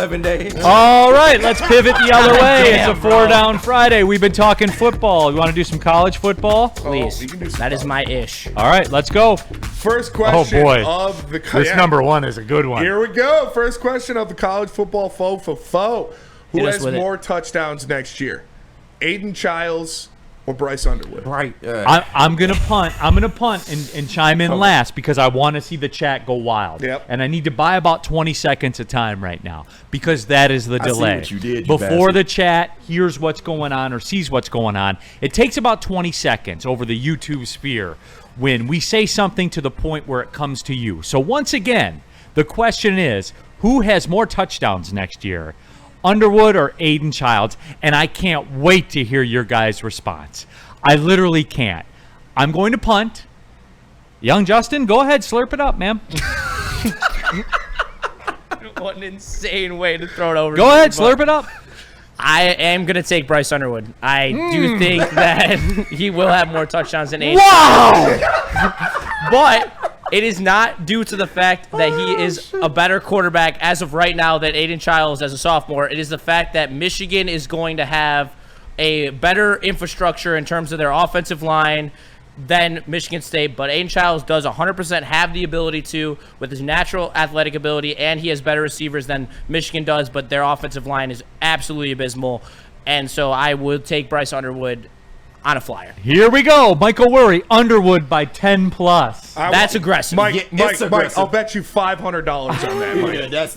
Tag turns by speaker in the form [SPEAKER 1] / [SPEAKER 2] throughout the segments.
[SPEAKER 1] 11 days.
[SPEAKER 2] All right, let's pivot the other way. It's a 4-down Friday. We've been talking football. You want to do some college football?
[SPEAKER 3] Please. That is my ish.
[SPEAKER 2] All right, let's go.
[SPEAKER 4] First question of the
[SPEAKER 5] this number one is a good one.
[SPEAKER 4] Here we go. First question of the college football foe. Who has more touchdowns next year? Aiden Childs or Bryce Underwood?
[SPEAKER 1] Right.
[SPEAKER 2] I'm gonna punt. I'm gonna punt and chime in last because I want to see the chat go wild.
[SPEAKER 4] Yep.
[SPEAKER 2] And I need to buy about 20 seconds of time right now because that is the delay.
[SPEAKER 1] I see what you did,
[SPEAKER 2] Before
[SPEAKER 1] bastard.
[SPEAKER 2] the chat hears what's going on or sees what's going on, it takes about 20 seconds over the YouTube sphere when we say something to the point where it comes to you. So once again, the question is, who has more touchdowns next year? Underwood or Aiden Childs? And I can't wait to hear your guys' response. I literally can't. I'm going to punt. Young Justin, go ahead, slurp it up, man.
[SPEAKER 3] What an insane way to throw it over.
[SPEAKER 2] Go ahead, slurp it up.
[SPEAKER 3] I am going to take Bryce Underwood. I do think that he will have more touchdowns than Aiden.
[SPEAKER 2] Wow!
[SPEAKER 3] But it is not due to the fact that he is a better quarterback as of right now than Aiden Childs as a sophomore. It is the fact that Michigan is going to have a better infrastructure in terms of their offensive line than Michigan State. But Aiden Childs does 100% have the ability to with his natural athletic ability, and he has better receivers than Michigan does, but their offensive line is absolutely abysmal. And so I would take Bryce Underwood on a flyer.
[SPEAKER 2] Here we go. Michael Worry, Underwood by 10 plus.
[SPEAKER 3] That's aggressive.
[SPEAKER 4] Mike,
[SPEAKER 1] aggressive.
[SPEAKER 4] I'll bet you $500 on that, Mike.
[SPEAKER 1] Yeah, that's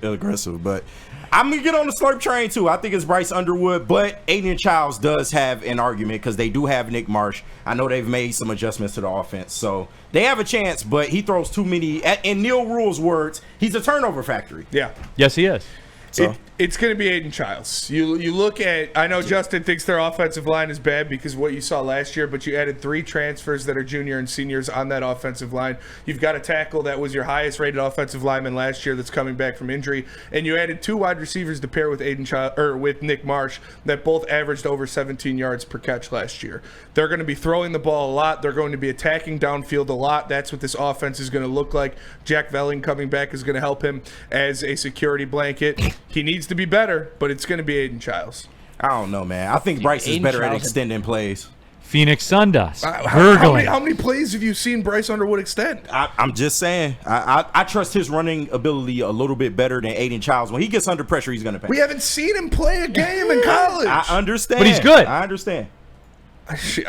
[SPEAKER 1] aggressive, but I'm going to get on the slurp train, too. I think it's Bryce Underwood, but Aiden Childs does have an argument because they do have Nick Marsh. I know they've made some adjustments to the offense, so they have a chance, but he throws too many. In Neil Rule's words, he's a turnover factory.
[SPEAKER 4] Yeah.
[SPEAKER 2] Yes, he is.
[SPEAKER 1] So.
[SPEAKER 4] It's going to be Aiden Childs. You look at – I know Justin thinks their offensive line is bad because of what you saw last year, but you added 3 transfers that are junior and seniors on that offensive line. You've got a tackle that was your highest-rated offensive lineman last year that's coming back from injury, and you added 2 wide receivers to pair with with Nick Marsh that both averaged over 17 yards per catch last year. They're going to be throwing the ball a lot. They're going to be attacking downfield a lot. That's what this offense is going to look like. Jack Velling coming back is going to help him as a security blanket. He needs to be better, but it's going to be Aiden Childs.
[SPEAKER 1] I don't know, man. I think Bryce is better at extending plays.
[SPEAKER 2] Phoenix Sundust.
[SPEAKER 4] How many plays have you seen Bryce Underwood extend?
[SPEAKER 1] I'm just saying. I trust his running ability a little bit better than Aiden Childs. When he gets under pressure, he's going to pass.
[SPEAKER 4] We haven't seen him play a game in college.
[SPEAKER 1] I understand.
[SPEAKER 2] But he's good.
[SPEAKER 1] I understand.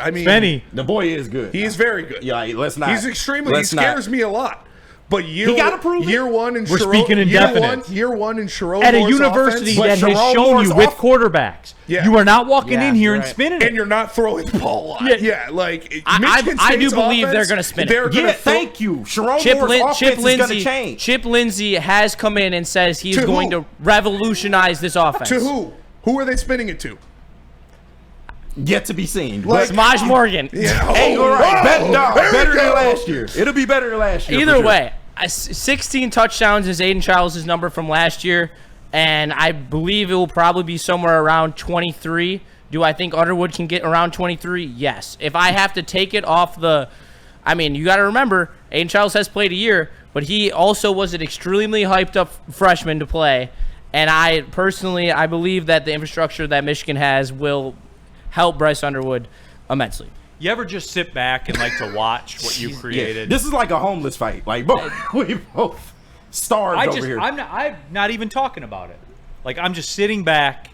[SPEAKER 4] I mean,
[SPEAKER 2] Benny.
[SPEAKER 1] The boy is good.
[SPEAKER 4] He is very good.
[SPEAKER 1] Yeah, let's not.
[SPEAKER 4] He's extremely. He scares me a lot. But
[SPEAKER 1] he gotta prove it.
[SPEAKER 4] year one in
[SPEAKER 2] We're speaking indefinite.
[SPEAKER 4] Year one in Sharon
[SPEAKER 2] At a university that has shown you with quarterbacks.
[SPEAKER 4] Yeah.
[SPEAKER 2] You are not walking in here and spinning it.
[SPEAKER 4] And you're not throwing the ball a lot. Yeah, like
[SPEAKER 3] I do believe they're going to spin it.
[SPEAKER 1] Thank you. Sharon Moore's offense is going to change.
[SPEAKER 3] Chip Lindsey has come in and says he is going to revolutionize this offense.
[SPEAKER 4] To who? Who are they spinning it to?
[SPEAKER 1] Yet to be seen.
[SPEAKER 3] Like Smaj Morgan.
[SPEAKER 4] Yeah.
[SPEAKER 1] Hey, all right. Better than last year. It'll be better than last year.
[SPEAKER 3] Either way, 16 touchdowns is Aiden Childs' number from last year, and I believe it will probably be somewhere around 23. Do I think Underwood can get around 23? Yes. If I have to take it off the – I mean, you got to remember, Aiden Childs has played a year, but he also was an extremely hyped-up freshman to play, and I believe that the infrastructure that Michigan has will – help Bryce Underwood immensely.
[SPEAKER 2] You ever just sit back and like to watch what you created?
[SPEAKER 1] This is like a homeless fight. Like, we both starved over here.
[SPEAKER 2] I'm not even talking about it. Like, I'm just sitting back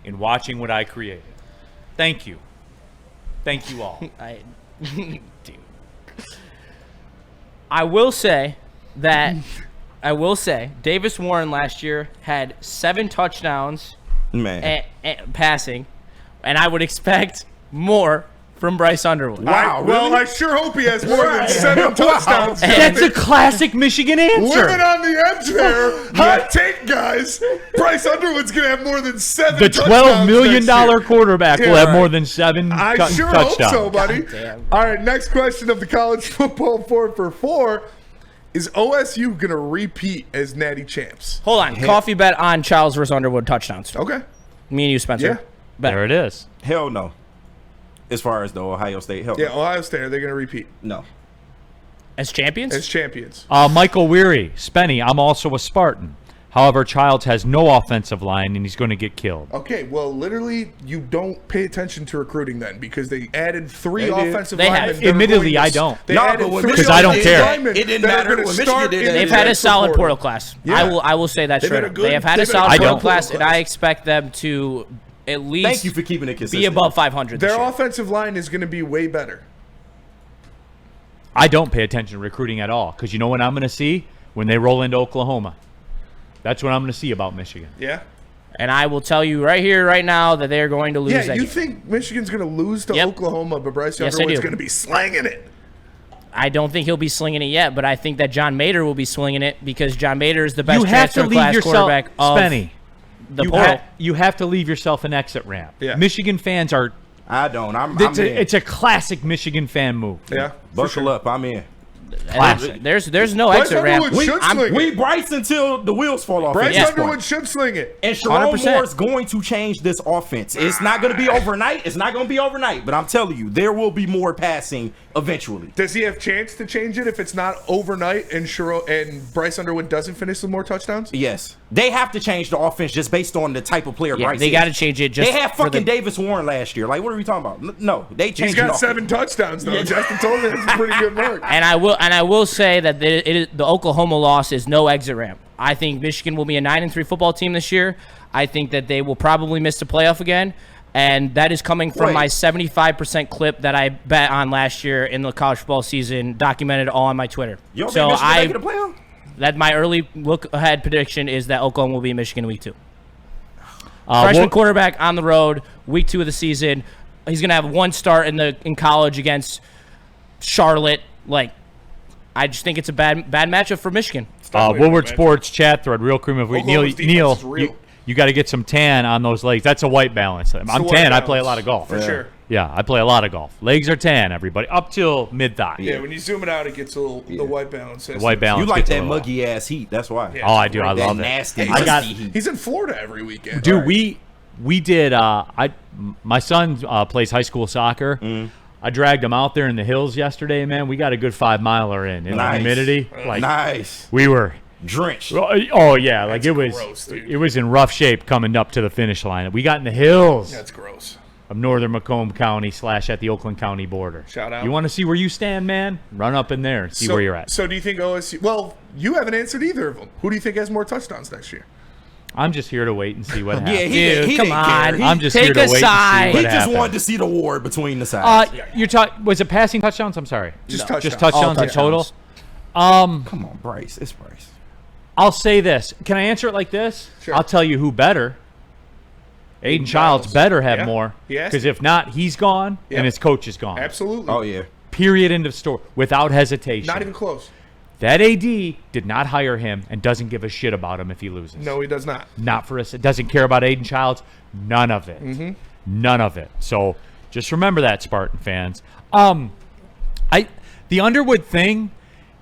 [SPEAKER 2] and watching what I created. Thank you. Thank you all.
[SPEAKER 3] Dude. I will say Davis Warren last year had 7 touchdowns passing. And I would expect more from Bryce Underwood.
[SPEAKER 4] Wow. Well, I sure hope he has more than 7 touchdowns.
[SPEAKER 2] That's a classic Michigan answer.
[SPEAKER 4] Living on the edge there. Hot take, guys. Bryce Underwood's going to have more than 7
[SPEAKER 2] the
[SPEAKER 4] touchdowns.
[SPEAKER 2] The $12 million quarterback will have more than 7 touchdowns.
[SPEAKER 4] I sure hope so, buddy. All right, next question of the college football 4 for 4. Is OSU going to repeat as natty champs?
[SPEAKER 3] Hold on. Coffee bet on Childs versus Underwood touchdowns.
[SPEAKER 4] Okay.
[SPEAKER 3] Me and you, Spencer.
[SPEAKER 4] Yeah.
[SPEAKER 2] There it is.
[SPEAKER 1] Hell no. As far as the Ohio State, hell
[SPEAKER 4] yeah,
[SPEAKER 1] no.
[SPEAKER 4] Ohio State, are they going to repeat?
[SPEAKER 1] No.
[SPEAKER 3] As champions?
[SPEAKER 4] As champions.
[SPEAKER 2] Michael Weary, Spenny, I'm also a Spartan. However, Childs has no offensive line, and he's going to get killed.
[SPEAKER 4] Okay, well, literally, you don't pay attention to recruiting then because they added 3 offensive
[SPEAKER 3] They
[SPEAKER 4] linemen.
[SPEAKER 3] have.
[SPEAKER 4] that are
[SPEAKER 2] Admittedly,
[SPEAKER 4] going
[SPEAKER 2] I
[SPEAKER 4] to-
[SPEAKER 2] don't.
[SPEAKER 4] They
[SPEAKER 1] No,
[SPEAKER 4] added
[SPEAKER 1] but when
[SPEAKER 4] 3
[SPEAKER 2] Because I don't
[SPEAKER 4] offensive
[SPEAKER 2] care.
[SPEAKER 4] linemen
[SPEAKER 1] It didn't
[SPEAKER 4] that are
[SPEAKER 1] matter
[SPEAKER 4] gonna
[SPEAKER 1] when Michigan
[SPEAKER 4] start
[SPEAKER 1] did
[SPEAKER 4] in
[SPEAKER 1] it.
[SPEAKER 4] the
[SPEAKER 3] They've had a
[SPEAKER 4] transfer
[SPEAKER 3] solid
[SPEAKER 4] portal.
[SPEAKER 3] portal class.
[SPEAKER 4] Yeah.
[SPEAKER 3] I will say that
[SPEAKER 4] They've
[SPEAKER 3] straight
[SPEAKER 4] had a
[SPEAKER 3] up.
[SPEAKER 4] good-
[SPEAKER 3] They have had a
[SPEAKER 4] they've had a
[SPEAKER 3] solid
[SPEAKER 2] good
[SPEAKER 3] portal
[SPEAKER 2] portal
[SPEAKER 3] class, and
[SPEAKER 4] class.
[SPEAKER 3] I expect them to at least
[SPEAKER 1] Thank you for keeping it consistent.
[SPEAKER 3] be above 500 this
[SPEAKER 4] Their
[SPEAKER 3] year.
[SPEAKER 4] offensive line is going to be way better.
[SPEAKER 2] I don't pay attention to recruiting at all because you know what I'm going to see when they roll into Oklahoma. That's what I'm going to see about Michigan.
[SPEAKER 4] Yeah.
[SPEAKER 3] And I will tell you right here, right now, that they're going to lose
[SPEAKER 4] Yeah,
[SPEAKER 3] that
[SPEAKER 4] you
[SPEAKER 3] game.
[SPEAKER 4] think Michigan's going to lose to
[SPEAKER 3] Yep.
[SPEAKER 4] Oklahoma, but Bryce
[SPEAKER 3] Yes, I
[SPEAKER 4] Underwood's
[SPEAKER 3] do.
[SPEAKER 4] going to be slanging it.
[SPEAKER 3] I don't think he'll be slinging it yet, but I think that John Mater will be slinging it because John Mater is the best
[SPEAKER 2] You have to
[SPEAKER 3] transfer
[SPEAKER 2] leave
[SPEAKER 3] class
[SPEAKER 2] yourself,
[SPEAKER 3] quarterback of
[SPEAKER 2] Spenny.
[SPEAKER 3] the
[SPEAKER 2] You,
[SPEAKER 3] portal.
[SPEAKER 2] you have to leave yourself an exit ramp.
[SPEAKER 4] Yeah.
[SPEAKER 2] Michigan fans are.
[SPEAKER 1] I don't. I'm
[SPEAKER 2] It's
[SPEAKER 1] in.
[SPEAKER 2] a classic Michigan fan move.
[SPEAKER 4] Yeah.
[SPEAKER 1] Buckle up. I'm in.
[SPEAKER 3] And there's no
[SPEAKER 4] Bryce
[SPEAKER 3] exit ramp.
[SPEAKER 4] Underwood should sling
[SPEAKER 1] We
[SPEAKER 4] it.
[SPEAKER 1] Bryce until the wheels fall off.
[SPEAKER 4] Bryce
[SPEAKER 1] at this
[SPEAKER 4] Underwood
[SPEAKER 1] point.
[SPEAKER 4] should sling it.
[SPEAKER 1] And Sharon
[SPEAKER 3] 100%.
[SPEAKER 1] Moore's going to change this offense. It's not going to be overnight. It's not going to be overnight. But I'm telling you, there will be more passing eventually.
[SPEAKER 4] Does he have chance to change it if it's not overnight and Bryce Underwood doesn't finish with more touchdowns?
[SPEAKER 1] Yes. They have to change the offense just based on the type of player
[SPEAKER 3] Yeah,
[SPEAKER 1] Bryce
[SPEAKER 3] they
[SPEAKER 1] is.
[SPEAKER 3] got to change it. Just
[SPEAKER 1] They had
[SPEAKER 3] for
[SPEAKER 1] fucking
[SPEAKER 3] the,
[SPEAKER 1] Davis Warren last year. Like, what are we talking about? No, they changed
[SPEAKER 4] He's got 7 touchdowns though. Justin told me that's a pretty good mark.
[SPEAKER 3] And I will say that the Oklahoma loss is no exit ramp. I think Michigan will be a 9-3 football team this year. I think that they will probably miss the playoff again, and that is coming from
[SPEAKER 1] Wait.
[SPEAKER 3] my 75% clip that I bet on last year in the college football season, documented all on my Twitter.
[SPEAKER 1] You don't
[SPEAKER 3] So
[SPEAKER 1] think Michigan making the playoff?
[SPEAKER 3] that my early look ahead prediction is that Oklahoma will be Michigan week 2.
[SPEAKER 2] Uh,
[SPEAKER 3] Freshman
[SPEAKER 2] well-
[SPEAKER 3] quarterback on the road, week 2 of the season. He's gonna have one start in college against Charlotte. Like, I just think it's a bad matchup for Michigan.
[SPEAKER 2] Woodward Sports chat thread, real cream of wheat.
[SPEAKER 4] Oklahoma's defense
[SPEAKER 2] Neil,
[SPEAKER 4] is real.
[SPEAKER 2] you got to get some tan on those legs. That's a white balance. I'm
[SPEAKER 4] a white
[SPEAKER 2] tan. I play a
[SPEAKER 4] balance,
[SPEAKER 2] lot of golf.
[SPEAKER 4] for sure.
[SPEAKER 2] Yeah, I play a lot of golf. Legs are tan, everybody, up till mid thigh.
[SPEAKER 4] Yeah, when you zoom it out, it gets a little the white balance.
[SPEAKER 2] White balance.
[SPEAKER 1] You like
[SPEAKER 2] gets a
[SPEAKER 1] that
[SPEAKER 2] little
[SPEAKER 1] muggy ass heat. That's why.
[SPEAKER 4] Yeah.
[SPEAKER 2] Oh, I do. I
[SPEAKER 1] That
[SPEAKER 2] love it.
[SPEAKER 1] nasty,
[SPEAKER 2] I got-
[SPEAKER 1] musty heat.
[SPEAKER 4] He's in Florida every weekend.
[SPEAKER 2] Dude,
[SPEAKER 4] Right.
[SPEAKER 2] we did. My son plays high school soccer. I dragged him out there in the hills yesterday, man. We got a good 5-miler in the
[SPEAKER 1] Nice.
[SPEAKER 2] humidity. Like
[SPEAKER 1] Nice.
[SPEAKER 2] we were.
[SPEAKER 1] Drenched.
[SPEAKER 2] Oh yeah, like
[SPEAKER 4] That's
[SPEAKER 2] it was.
[SPEAKER 4] gross, dude.
[SPEAKER 2] It was in rough shape coming up to the finish line. We got in the hills
[SPEAKER 4] That's gross.
[SPEAKER 2] of northern Macomb County / at the Oakland County border.
[SPEAKER 4] Shout out.
[SPEAKER 2] You want to see where you stand, man? Run up in there and see where you're at.
[SPEAKER 4] So do you think OSU? Well, you haven't answered either of them. Who do you think has more touchdowns next year?
[SPEAKER 2] I'm just here to wait and see what happens.
[SPEAKER 1] Yeah,
[SPEAKER 3] Dude,
[SPEAKER 1] he
[SPEAKER 3] come
[SPEAKER 1] didn't
[SPEAKER 3] on.
[SPEAKER 1] care. He,
[SPEAKER 2] I'm just
[SPEAKER 3] Take
[SPEAKER 2] here to
[SPEAKER 3] a
[SPEAKER 2] wait and see
[SPEAKER 3] side.
[SPEAKER 2] what
[SPEAKER 1] he just
[SPEAKER 2] happens.
[SPEAKER 1] wanted to see the war between the sides.
[SPEAKER 2] You're talking. Was it passing touchdowns? I'm sorry.
[SPEAKER 4] Just
[SPEAKER 2] Just
[SPEAKER 4] touchdowns.
[SPEAKER 2] touchdowns in total.
[SPEAKER 3] touchdowns.
[SPEAKER 1] Come on, Bryce. It's Bryce.
[SPEAKER 2] I'll say this. Can I answer it like this?
[SPEAKER 4] Sure.
[SPEAKER 2] I'll tell you who better. Aiden Childs better have
[SPEAKER 4] Yeah.
[SPEAKER 2] more.
[SPEAKER 4] He has
[SPEAKER 2] Because
[SPEAKER 4] to.
[SPEAKER 2] if not, he's gone
[SPEAKER 4] Yep.
[SPEAKER 2] and his coach is gone.
[SPEAKER 4] Absolutely.
[SPEAKER 1] Oh yeah.
[SPEAKER 2] Period. End of story. Without hesitation.
[SPEAKER 4] Not even close.
[SPEAKER 2] That AD did not hire him and doesn't give a shit about him if he loses.
[SPEAKER 4] No, he does not.
[SPEAKER 2] Not for us. It doesn't care about Aiden Childs. None of it. None of it. So just remember that, Spartan fans. The Underwood thing.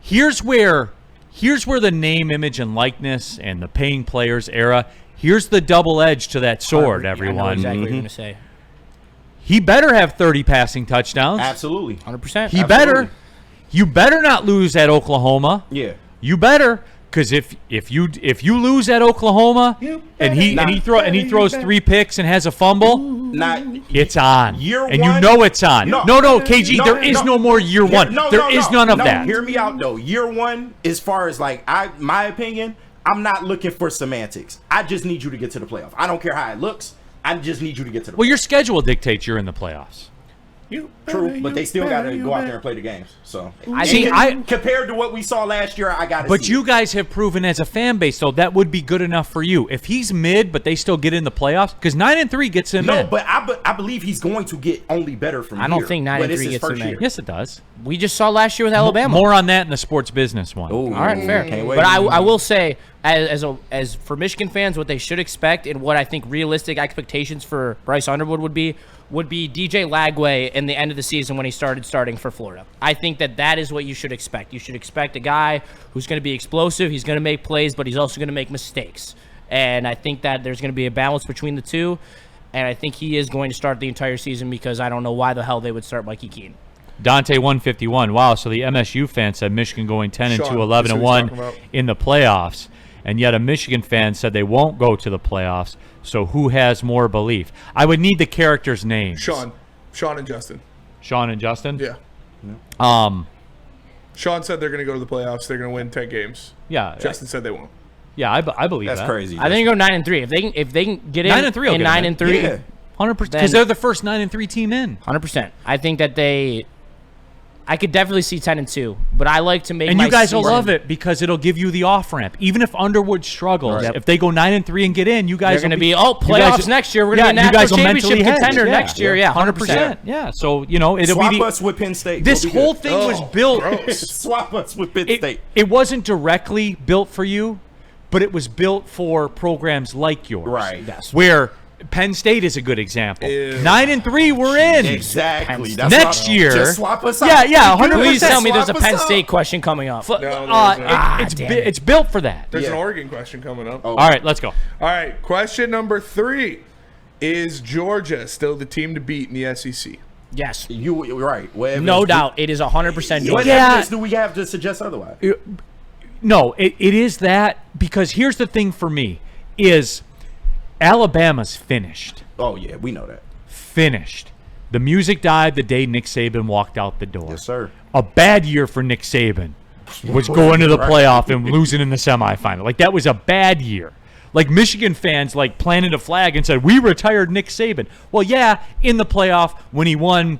[SPEAKER 2] Here's where the name, image, and likeness and the paying players era. Here's the double edge to that sword,
[SPEAKER 3] I know
[SPEAKER 2] everyone.
[SPEAKER 3] exactly what you're going to say.
[SPEAKER 2] He better have 30 passing touchdowns.
[SPEAKER 1] Absolutely.
[SPEAKER 3] 100%.
[SPEAKER 2] He
[SPEAKER 1] Absolutely.
[SPEAKER 2] better. You better not lose at Oklahoma.
[SPEAKER 1] Yeah.
[SPEAKER 2] You better, because if you lose at Oklahoma and he throws 3 picks and has a fumble,
[SPEAKER 1] Not
[SPEAKER 2] it's on.
[SPEAKER 1] Year
[SPEAKER 2] and
[SPEAKER 1] one-
[SPEAKER 2] you know it's on.
[SPEAKER 1] No.
[SPEAKER 2] No, KG,
[SPEAKER 1] No,
[SPEAKER 2] there is no more year
[SPEAKER 1] Here-
[SPEAKER 2] one.
[SPEAKER 1] no,
[SPEAKER 2] There
[SPEAKER 1] no,
[SPEAKER 2] is
[SPEAKER 1] no,
[SPEAKER 2] none of
[SPEAKER 1] no,
[SPEAKER 2] that.
[SPEAKER 1] Hear me out though. Year one, as far as like my opinion, I'm not looking for semantics. I just need you to get to the playoff. I don't care how it looks. I just need you to get to the
[SPEAKER 2] Well, your schedule dictates you're in the playoffs.
[SPEAKER 1] True, but they still got to go out there and play the games. So compared to what we saw last year, I got to.
[SPEAKER 2] But you guys have proven as a fan base, though, that would be good enough for you. If he's mid, but they still get in the playoffs, because 9-3 gets him in.
[SPEAKER 1] but I believe he's going to get only better from
[SPEAKER 3] I don't
[SPEAKER 1] here.
[SPEAKER 3] think
[SPEAKER 1] But
[SPEAKER 3] 9-3
[SPEAKER 1] it's his
[SPEAKER 3] gets him
[SPEAKER 1] first
[SPEAKER 3] in.
[SPEAKER 1] year.
[SPEAKER 2] Yes, it does.
[SPEAKER 3] We just saw last year with Alabama.
[SPEAKER 2] More on that in the sports business one.
[SPEAKER 1] Ooh,
[SPEAKER 3] All right, fair.
[SPEAKER 1] Can't wait.
[SPEAKER 3] But I will say, as for Michigan fans, what they should expect and what I think realistic expectations for Bryce Underwood would be DJ Lagway in the end of the season when he starting for Florida. I think that is what you should expect. You should expect a guy who's going to be explosive. He's going to make plays, but he's also going to make mistakes. And I think that there's going to be a balance between the two. And I think he is going to start the entire season because I don't know why the hell they would start Mikey Keene.
[SPEAKER 2] Dante 151. Wow, so the MSU fan said Michigan going 10-2,
[SPEAKER 4] Sean,
[SPEAKER 2] 11-1
[SPEAKER 4] that's what he's talking
[SPEAKER 2] in the playoffs. and yet a Michigan fan said they won't go to the playoffs. So who has more belief? I would need the characters' names.
[SPEAKER 4] Sean and Justin.
[SPEAKER 2] Sean and Justin?
[SPEAKER 4] Yeah. Sean said they're going to go to the playoffs. They're going to win 10 games.
[SPEAKER 2] Yeah.
[SPEAKER 4] Justin said they won't.
[SPEAKER 2] Yeah, I believe
[SPEAKER 1] That's
[SPEAKER 2] that.
[SPEAKER 1] crazy.
[SPEAKER 3] I think go 9-3. If they can get in
[SPEAKER 2] 9-3 will get
[SPEAKER 3] 9-3,
[SPEAKER 1] Yeah.
[SPEAKER 2] 100%. Because they're the first 9-3 team in.
[SPEAKER 3] 100%. I think that I could definitely see 10-2, but I like to make.
[SPEAKER 2] And
[SPEAKER 3] my
[SPEAKER 2] you guys will
[SPEAKER 3] season-
[SPEAKER 2] love it because it'll give you the off ramp. Even if Underwood struggles, if they go 9-3 and get in, you guys
[SPEAKER 3] They're
[SPEAKER 2] will
[SPEAKER 3] going to be playoffs next year. We're going to be a national championship contender next year. Yeah, 100%.
[SPEAKER 2] Yeah, so it'll
[SPEAKER 1] Swap
[SPEAKER 2] be the,
[SPEAKER 1] us with Penn State.
[SPEAKER 2] this
[SPEAKER 1] We'll be
[SPEAKER 2] whole
[SPEAKER 1] good.
[SPEAKER 2] thing was built.
[SPEAKER 1] Swap us with Penn State.
[SPEAKER 2] It wasn't directly built for you, but it was built for programs like yours.
[SPEAKER 1] Right.
[SPEAKER 3] Yes.
[SPEAKER 2] Where Penn State is a good example.
[SPEAKER 4] Ew.
[SPEAKER 2] 9-3, we're in.
[SPEAKER 1] Exactly.
[SPEAKER 2] Next year.
[SPEAKER 1] Just swap us out.
[SPEAKER 2] Yeah, 100%.
[SPEAKER 3] Please tell me there's a
[SPEAKER 1] Swap us
[SPEAKER 3] Penn
[SPEAKER 1] out.
[SPEAKER 3] State question coming up.
[SPEAKER 2] It's built for that.
[SPEAKER 4] There's an
[SPEAKER 1] Yeah.
[SPEAKER 4] Oregon question coming up.
[SPEAKER 1] Oh.
[SPEAKER 2] All right, let's go.
[SPEAKER 4] All right, question number 3. Is Georgia still the team to beat in the SEC?
[SPEAKER 3] Yes.
[SPEAKER 1] You're right. What evidence
[SPEAKER 3] No
[SPEAKER 1] do-
[SPEAKER 3] doubt. It is 100%
[SPEAKER 1] What
[SPEAKER 3] Georgia.
[SPEAKER 1] evidence do we have to suggest otherwise?
[SPEAKER 2] No, it is that because here's the thing for me is Alabama's finished.
[SPEAKER 1] Oh, yeah, we know that.
[SPEAKER 2] Finished. The music died the day Nick Saban walked out the door.
[SPEAKER 1] Yes, sir.
[SPEAKER 2] A bad year for Nick Saban was going to the playoff and losing in the semifinal. Like, that was a bad year. Like, Michigan fans, like, planted a flag and said, we retired Nick Saban. Well, yeah, in the playoff when he won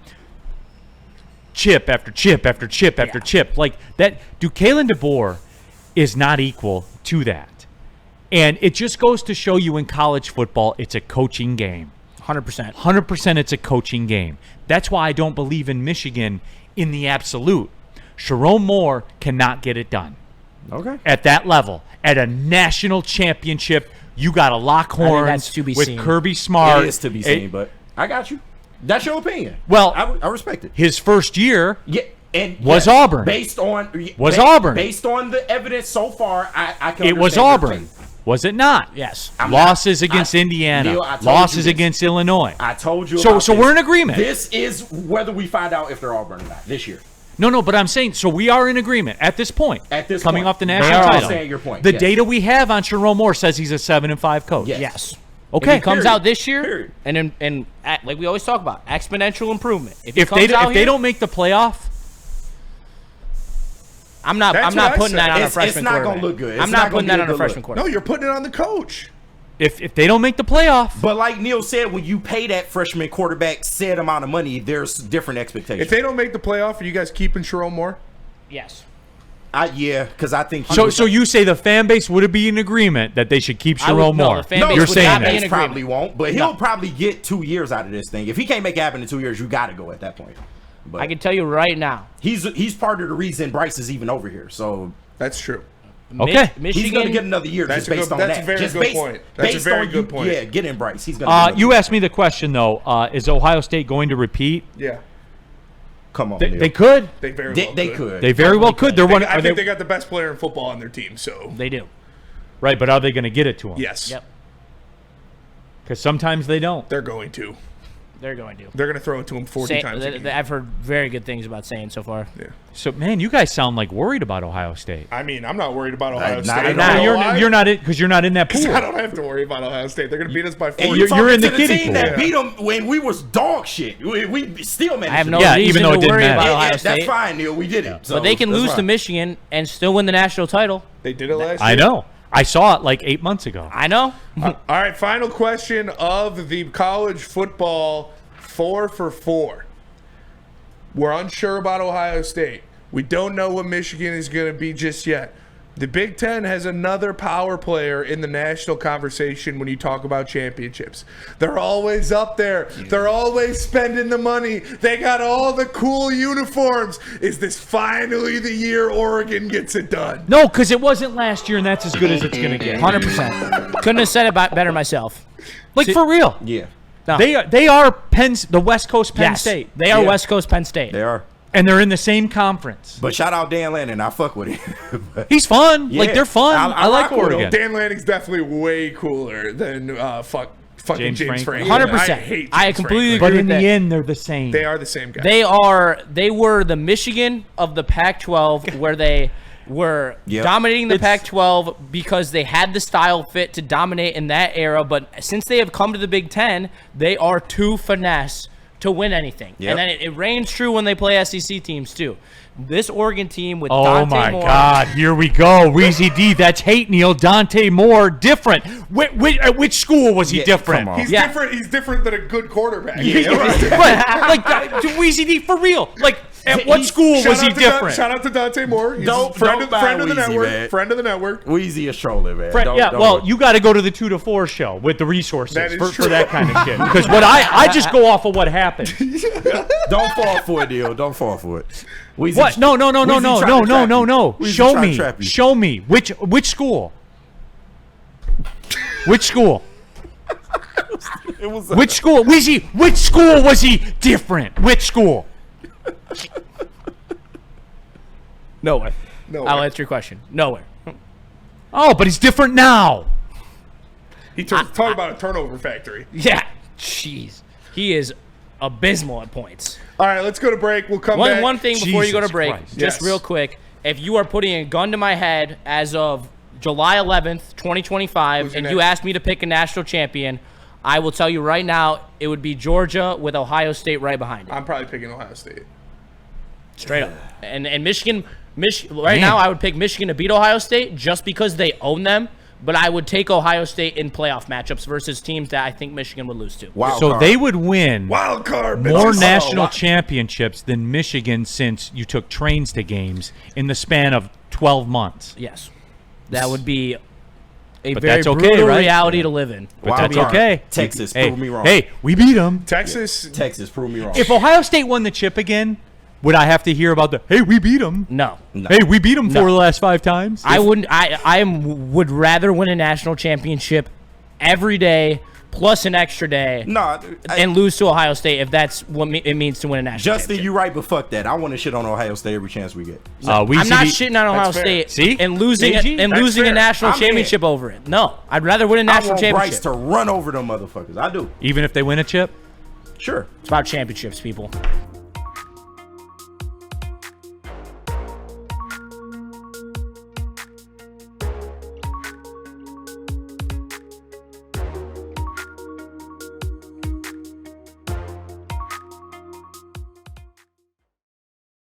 [SPEAKER 2] chip after chip after chip after chip. Like, that, Kalen DeBoer is not equal to that. And it just goes to show you in college football, it's a coaching game.
[SPEAKER 3] 100%.
[SPEAKER 2] 100% it's a coaching game. That's why I don't believe in Michigan in the absolute. Sharon Moore cannot get it done.
[SPEAKER 1] Okay.
[SPEAKER 2] At that level. At a national championship, you got to lock horns
[SPEAKER 3] that's to be
[SPEAKER 2] with
[SPEAKER 3] seen.
[SPEAKER 2] Kirby Smart.
[SPEAKER 1] It is to be seen, but I got you. That's your opinion.
[SPEAKER 2] Well,
[SPEAKER 1] I respect it.
[SPEAKER 2] His first year,
[SPEAKER 1] Yeah, and
[SPEAKER 2] Was
[SPEAKER 1] yes,
[SPEAKER 2] Auburn.
[SPEAKER 1] based on
[SPEAKER 2] Auburn.
[SPEAKER 1] based on the evidence so far. I can.
[SPEAKER 2] it was
[SPEAKER 1] understand your
[SPEAKER 2] Auburn.
[SPEAKER 1] take.
[SPEAKER 2] Was it not?
[SPEAKER 3] Yes.
[SPEAKER 1] I'm
[SPEAKER 2] Losses
[SPEAKER 1] not-
[SPEAKER 2] against Indiana.
[SPEAKER 1] Neil, I told
[SPEAKER 2] Losses
[SPEAKER 1] you this.
[SPEAKER 2] against Illinois.
[SPEAKER 1] I told you.
[SPEAKER 2] So
[SPEAKER 1] about this.
[SPEAKER 2] we're in agreement.
[SPEAKER 1] This is whether we find out if they're Auburn or not this year.
[SPEAKER 2] No, but I'm saying, so we are in agreement at this point.
[SPEAKER 1] At this
[SPEAKER 2] coming
[SPEAKER 1] point.
[SPEAKER 2] off the
[SPEAKER 1] They
[SPEAKER 2] national
[SPEAKER 1] are
[SPEAKER 2] title.
[SPEAKER 1] understand your point,
[SPEAKER 2] The
[SPEAKER 1] yes.
[SPEAKER 2] data we have on Sharon Moore says he's a 7-5 coach.
[SPEAKER 1] Yes.
[SPEAKER 3] Yes.
[SPEAKER 2] Okay.
[SPEAKER 3] If he comes
[SPEAKER 1] Period.
[SPEAKER 3] out this year,
[SPEAKER 1] Period.
[SPEAKER 3] and like we always talk about, exponential improvement. If he
[SPEAKER 2] If
[SPEAKER 3] comes out
[SPEAKER 2] they
[SPEAKER 3] here,
[SPEAKER 2] don't make the playoff,
[SPEAKER 3] I'm not
[SPEAKER 4] That's what I
[SPEAKER 3] putting
[SPEAKER 4] said.
[SPEAKER 3] that on a
[SPEAKER 1] It's
[SPEAKER 3] freshman
[SPEAKER 1] not
[SPEAKER 3] quarterback.
[SPEAKER 1] gonna look good. It's
[SPEAKER 3] I'm
[SPEAKER 1] not
[SPEAKER 3] not
[SPEAKER 1] gonna
[SPEAKER 3] putting
[SPEAKER 1] be
[SPEAKER 3] that
[SPEAKER 1] a
[SPEAKER 3] on a
[SPEAKER 1] good
[SPEAKER 3] freshman
[SPEAKER 1] look.
[SPEAKER 3] quarterback.
[SPEAKER 4] No, you're putting it on the coach.
[SPEAKER 2] if they don't make the playoff,
[SPEAKER 1] But like Neil said, when you pay that freshman quarterback said amount of money, there's different expectations.
[SPEAKER 4] If they don't make the playoff, are you guys keeping Sharon Moore?
[SPEAKER 3] Yes.
[SPEAKER 1] Yeah, because I think
[SPEAKER 2] so you say the fan base would be in agreement that they should keep
[SPEAKER 3] I would-
[SPEAKER 2] Sharon
[SPEAKER 3] no,
[SPEAKER 2] Moore.
[SPEAKER 3] the fan
[SPEAKER 1] No,
[SPEAKER 3] base
[SPEAKER 2] You're
[SPEAKER 3] would
[SPEAKER 2] saying
[SPEAKER 3] not
[SPEAKER 2] that.
[SPEAKER 3] be in
[SPEAKER 1] He
[SPEAKER 3] agreement.
[SPEAKER 1] probably won't, but he'll probably get 2 years out of this thing. If he can't make it happen in 2 years, you got to go at that point. But
[SPEAKER 3] I can tell you right now.
[SPEAKER 1] he's part of the reason Bryce is even over here. So
[SPEAKER 4] That's true.
[SPEAKER 2] Okay.
[SPEAKER 3] Michigan.
[SPEAKER 1] he's going to get another year
[SPEAKER 4] That's
[SPEAKER 1] just
[SPEAKER 4] a good-
[SPEAKER 1] based on
[SPEAKER 4] that's
[SPEAKER 1] that.
[SPEAKER 4] a very
[SPEAKER 1] Just
[SPEAKER 4] good
[SPEAKER 1] based-
[SPEAKER 4] point. That's a
[SPEAKER 1] based
[SPEAKER 4] very
[SPEAKER 1] on
[SPEAKER 4] good
[SPEAKER 1] you,
[SPEAKER 4] point.
[SPEAKER 1] Yeah, get in Bryce. He's going to.
[SPEAKER 2] You asked me the question though: is Ohio State going to repeat?
[SPEAKER 4] Yeah,
[SPEAKER 1] Come on,
[SPEAKER 2] They,
[SPEAKER 1] Neil.
[SPEAKER 2] they could.
[SPEAKER 4] they very
[SPEAKER 1] They,
[SPEAKER 4] well
[SPEAKER 1] they
[SPEAKER 4] could.
[SPEAKER 1] could.
[SPEAKER 2] They very well could. They're one.
[SPEAKER 4] I
[SPEAKER 2] Are
[SPEAKER 4] think
[SPEAKER 2] they,
[SPEAKER 4] they got the best player in football on their team. So
[SPEAKER 3] They do.
[SPEAKER 2] right, but are they going to get it to them?
[SPEAKER 4] yes,
[SPEAKER 3] Yep.
[SPEAKER 2] Because sometimes they don't.
[SPEAKER 4] they're going to.
[SPEAKER 3] They're going to.
[SPEAKER 4] They're going to throw it to him 40 times. a game.
[SPEAKER 3] I've heard very good things about saying so far.
[SPEAKER 4] Yeah.
[SPEAKER 2] So man, you guys sound like worried about Ohio State.
[SPEAKER 4] I mean, I'm not worried about Ohio
[SPEAKER 1] Not
[SPEAKER 4] State.
[SPEAKER 1] at
[SPEAKER 4] I
[SPEAKER 1] all.
[SPEAKER 4] don't know
[SPEAKER 2] You're,
[SPEAKER 4] why.
[SPEAKER 2] you're not in because you're not in that pool.
[SPEAKER 4] I don't have to worry about Ohio State. They're going to beat us by 40.
[SPEAKER 1] And
[SPEAKER 2] You're
[SPEAKER 1] talking
[SPEAKER 2] in the
[SPEAKER 1] to
[SPEAKER 2] kiddie
[SPEAKER 1] team
[SPEAKER 2] pool.
[SPEAKER 1] that
[SPEAKER 4] Yeah.
[SPEAKER 1] beat them when we was dog shit. We still managed.
[SPEAKER 3] I have
[SPEAKER 1] to
[SPEAKER 3] no
[SPEAKER 1] beat
[SPEAKER 2] Yeah,
[SPEAKER 1] them.
[SPEAKER 3] reason
[SPEAKER 2] even though it
[SPEAKER 3] to
[SPEAKER 2] didn't
[SPEAKER 3] worry
[SPEAKER 2] matter.
[SPEAKER 3] about
[SPEAKER 1] Yeah,
[SPEAKER 3] Ohio
[SPEAKER 1] that's
[SPEAKER 3] State.
[SPEAKER 1] fine, Neil. We did it. So
[SPEAKER 3] But they can
[SPEAKER 1] that's
[SPEAKER 3] lose to
[SPEAKER 1] fine.
[SPEAKER 3] Michigan and still win the national title.
[SPEAKER 4] They did it last
[SPEAKER 2] I
[SPEAKER 4] year.
[SPEAKER 2] know. I saw it like 8 months ago.
[SPEAKER 3] I know.
[SPEAKER 4] All right, final question of the college football 4 for 4. We're unsure about Ohio State. We don't know what Michigan is going to be just yet. The Big Ten has another power player in the national conversation when you talk about championships. They're always up there. They're always spending the money. They got all the cool uniforms. Is this finally the year Oregon gets it done?
[SPEAKER 2] No, because it wasn't last year, and that's as good as it's going to get.
[SPEAKER 3] 100%. Couldn't have said it better myself.
[SPEAKER 2] Like for real.
[SPEAKER 1] Yeah,
[SPEAKER 3] No.
[SPEAKER 2] They are the West Coast Penn
[SPEAKER 3] Yes,
[SPEAKER 2] State,
[SPEAKER 3] They are
[SPEAKER 1] Yeah.
[SPEAKER 3] West Coast Penn State.
[SPEAKER 1] they are.
[SPEAKER 2] and they're in the same conference.
[SPEAKER 1] But shout out Dan Lannon. I fuck with him. But
[SPEAKER 2] He's fun. Like
[SPEAKER 1] Yeah.
[SPEAKER 2] they're fun.
[SPEAKER 1] I
[SPEAKER 2] I like
[SPEAKER 1] rock with him.
[SPEAKER 2] Oregon.
[SPEAKER 4] Dan Lanning's definitely way cooler than fucking
[SPEAKER 2] James
[SPEAKER 4] James
[SPEAKER 2] Franklin.
[SPEAKER 4] Franklin.
[SPEAKER 3] 100%.
[SPEAKER 4] I hate
[SPEAKER 3] I
[SPEAKER 4] James
[SPEAKER 3] completely
[SPEAKER 4] Franklin.
[SPEAKER 2] But in
[SPEAKER 3] with
[SPEAKER 2] the
[SPEAKER 3] that.
[SPEAKER 2] end, they're the same.
[SPEAKER 4] They are the same guy.
[SPEAKER 3] They were the Michigan of the Pac-12 where were
[SPEAKER 1] Yep.
[SPEAKER 3] dominating the Pac-12 because they had the style fit to dominate in that era. But since they have come to the Big Ten, they are too finesse to win anything.
[SPEAKER 1] Yep.
[SPEAKER 3] And then it reigns true when they play SEC teams too. This Oregon team with
[SPEAKER 2] Oh
[SPEAKER 3] Dante
[SPEAKER 2] my
[SPEAKER 3] Moore.
[SPEAKER 2] God! Here we go. Reezy D. That's hate Neil. Dante Moore different. Which school was he
[SPEAKER 1] Yeah,
[SPEAKER 2] different?
[SPEAKER 1] come on.
[SPEAKER 4] He's
[SPEAKER 3] Yeah.
[SPEAKER 4] different. He's different than a good quarterback.
[SPEAKER 2] Right, like Weezy D for real. Like, at what school was he different?
[SPEAKER 4] Shout out to Dante Moore. He's
[SPEAKER 1] Don't
[SPEAKER 4] friend of the
[SPEAKER 1] Weezy,
[SPEAKER 4] network.
[SPEAKER 1] man.
[SPEAKER 4] Friend of the network.
[SPEAKER 1] Weezy is trolling, man.
[SPEAKER 2] Well, you got to go to the 2 to 4 show with the resources
[SPEAKER 4] That is
[SPEAKER 2] for
[SPEAKER 4] true.
[SPEAKER 2] that kind of shit. Because what I just go off of what happened.
[SPEAKER 1] don't fall for it, Neil. Don't fall for it. Weezy,
[SPEAKER 2] What? No.
[SPEAKER 1] Weezy tried to trap you. Weezy
[SPEAKER 2] Show
[SPEAKER 1] tried to
[SPEAKER 2] me.
[SPEAKER 1] trap you.
[SPEAKER 2] Show me. Which school? Which school?
[SPEAKER 1] It was
[SPEAKER 2] Which school? Weezy, which school was he different? Which school?
[SPEAKER 3] Nowhere.
[SPEAKER 4] Nowhere.
[SPEAKER 3] I'll answer your question. Nowhere.
[SPEAKER 2] Oh, but he's different now.
[SPEAKER 4] He talked about a turnover factory.
[SPEAKER 3] Yeah. Jeez. He is abysmal at points.
[SPEAKER 4] All right, let's go to break. We'll come back.
[SPEAKER 3] One thing before you go to
[SPEAKER 2] Jesus
[SPEAKER 3] break,
[SPEAKER 2] Christ.
[SPEAKER 3] just
[SPEAKER 4] Yes.
[SPEAKER 3] real quick. If you are putting a gun to my head as of July 11th, 2025,
[SPEAKER 4] Who's your
[SPEAKER 3] and
[SPEAKER 4] next?
[SPEAKER 3] you asked me to pick a national champion, I will tell you right now, it would be Georgia with Ohio State right behind it.
[SPEAKER 4] I'm probably picking Ohio State.
[SPEAKER 3] Straight up. And Michigan, right now, I would pick Michigan to beat Ohio State just because they own them. But I would take Ohio State in playoff matchups versus teams that I think Michigan would lose to.
[SPEAKER 1] Wild
[SPEAKER 2] So
[SPEAKER 1] card.
[SPEAKER 2] they would win
[SPEAKER 4] Wild card.
[SPEAKER 2] more
[SPEAKER 4] bitches.
[SPEAKER 2] national
[SPEAKER 4] Oh,
[SPEAKER 2] championships than Michigan since you took trains to games in the span of 12 months.
[SPEAKER 3] Yes. That would be a
[SPEAKER 2] But
[SPEAKER 3] very
[SPEAKER 2] that's okay,
[SPEAKER 3] brutal
[SPEAKER 2] right?
[SPEAKER 3] reality to live in.
[SPEAKER 2] But
[SPEAKER 1] Wild
[SPEAKER 2] that's
[SPEAKER 1] card.
[SPEAKER 2] okay.
[SPEAKER 1] Texas,
[SPEAKER 2] Hey,
[SPEAKER 1] prove me wrong.
[SPEAKER 2] Hey, we beat them.
[SPEAKER 4] Texas.
[SPEAKER 1] Texas, prove me wrong.
[SPEAKER 2] If Ohio State won the chip again, would I have to hear about the, hey, we beat them?
[SPEAKER 3] No.
[SPEAKER 2] Hey, we beat them 4 of the last 5 times?
[SPEAKER 3] I wouldn't. Would rather win a national championship every day plus an extra day and lose to Ohio State if that's what it means to win a national
[SPEAKER 1] Justin,
[SPEAKER 3] championship.
[SPEAKER 1] you right, but fuck that. I want to shit on Ohio State every chance we get.
[SPEAKER 3] I'm not shitting on Ohio
[SPEAKER 4] fair.
[SPEAKER 3] State
[SPEAKER 2] See?
[SPEAKER 3] and losing
[SPEAKER 2] AG?
[SPEAKER 3] and
[SPEAKER 4] That's
[SPEAKER 3] losing a
[SPEAKER 4] fair.
[SPEAKER 3] national
[SPEAKER 1] I'm
[SPEAKER 3] championship over it. No, I'd rather win a
[SPEAKER 1] I
[SPEAKER 3] national
[SPEAKER 1] want Bryce
[SPEAKER 3] championship.
[SPEAKER 1] to run over them motherfuckers. I do.
[SPEAKER 2] Even if they win a chip?
[SPEAKER 1] Sure.
[SPEAKER 3] It's about championships, people.